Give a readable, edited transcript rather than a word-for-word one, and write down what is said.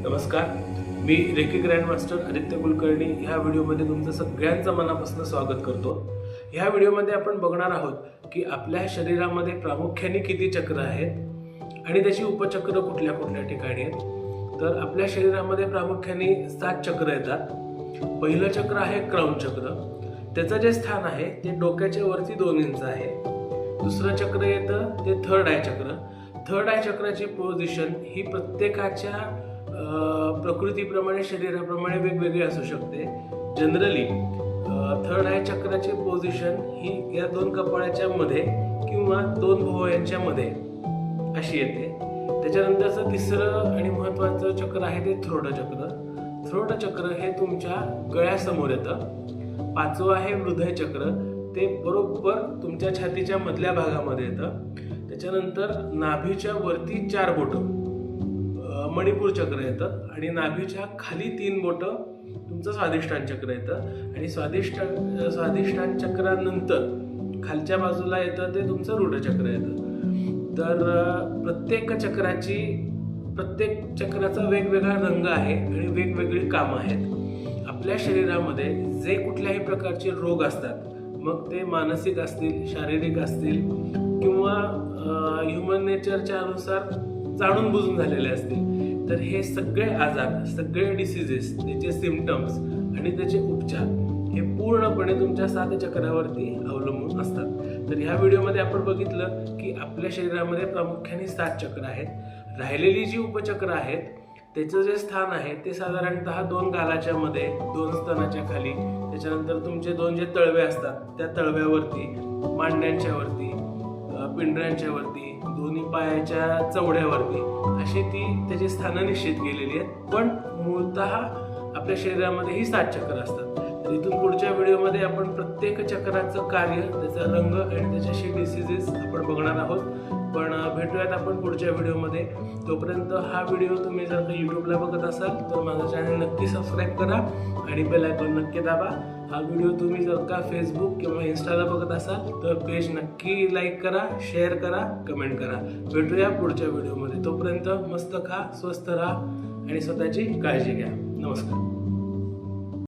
नमस्कार, मी reiki grandmaster Aditya Kulkarni ह्या व्हिडिओमध्ये तुमचं सगळ्यांचं मनापासून स्वागत करतो। ह्या व्हिडिओमध्ये आपण बघणार आहोत की आपल्या शरीरामध्ये प्रामुख्याने किती चक्र आहेत आणि त्याची उपचक्र कुठल्या कुठल्या ठिकाणी आहेत। तर आपल्या शरीरामध्ये प्रामुख्याने 7 चक्र येतात। पहिलं चक्र आहे क्राउन चक्र, त्याचं जे स्थान आहे ते डोक्याच्या वरती 2 इंच आहे। दुसरं चक्र येतं ते थर्ड आय चक्र। थर्ड आय चक्राची पोझिशन ही प्रत्येकाच्या प्रकृतीप्रमाणे शरीराप्रमाणे वेगवेगळी असू शकते। जनरली थर्ड आय चक्राची पोझिशन ही या 2 कपाळाच्या मध्ये किंवा 2 भुवयांच्या मध्ये अशी येते। त्याच्यानंतरचं तिसरं आणि महत्त्वाचं चक्र आहे ते थ्रोट चक्र। थ्रोट चक्र हे तुमच्या गळ्यासमोर येतं। 5वं आहे हृदय चक्र, ते बरोबर तुमच्या छातीच्या मधल्या भागामध्ये येतं। त्याच्यानंतर नाभीच्या वरती 4 बोटं मणिपूर चक्र येतं आणि नाभीच्या खाली 3 बोटं तुमचं स्वादिष्टान चक्र येतं आणि स्वादिष्टान चक्रानंतर खालच्या बाजूला येतं ते तुमचं रूढ चक्र येतं। तर प्रत्येक चक्राचा वेगवेगळा रंग आहे आणि वेगवेगळी कामं आहेत। आपल्या शरीरामध्ये जे कुठल्याही प्रकारचे रोग असतात, मग ते मानसिक असतील, शारीरिक असतील किंवा ह्युमन नेचरच्या अनुसार जाणून बुजून झालेले असतील, तर हे सगळे आजार, सगळे डिसीजेस, त्याचे सिम्पटम्स आणि त्याचे उपचार हे पूर्णपणे तुमच्या 7 चक्रावरती अवलंबून असतात। तर ह्या व्हिडिओमध्ये आपण बघितलं की आपल्या शरीरामध्ये प्रामुख्याने 7 चक्र आहेत। राहिलेली जी उपचक्र आहेत त्याचं जे स्थान आहे ते साधारणतः 2 गालाच्या मध्ये, 2 स्तनाच्या खाली, त्याच्यानंतर तुमचे 2 जे तळवे असतात त्या तळव्यावरती, मांड्यांच्या वरती, पिंढऱ्यांच्या वरती, दोन्ही पायाच्या चवड्यावरती अशी त्याची स्थानं निश्चित केलेली आहेत। पण मूळतः आपल्या शरीरामध्ये ही 7 चक्र असतात। तर इथून पुढच्या व्हिडिओमध्ये आपण प्रत्येक चक्राचं कार्य, त्याचा रंग आणि त्याच्याशी डिसीजेस आपण बघणार आहोत। पण भेटूयात आपण पुढच्या व्हिडिओमध्ये। तोपर्यंत हा व्हिडिओ तुम्ही जर का यूट्यूबला बघत असाल तर माझं चॅनल नक्की सबस्क्राईब करा आणि बेल आयकॉन नक्की दाबा। हा व्हिडिओ तुम्ही जर का फेसबुक किंवा इंस्टाला बघत असाल तर पेज नक्की लाईक करा, शेअर करा, कमेंट करा। भेटूया पुढच्या व्हिडिओमध्ये। तोपर्यंत मस्त खा, स्वस्त राहा आणि स्वतःची काळजी घ्या। नमस्कार।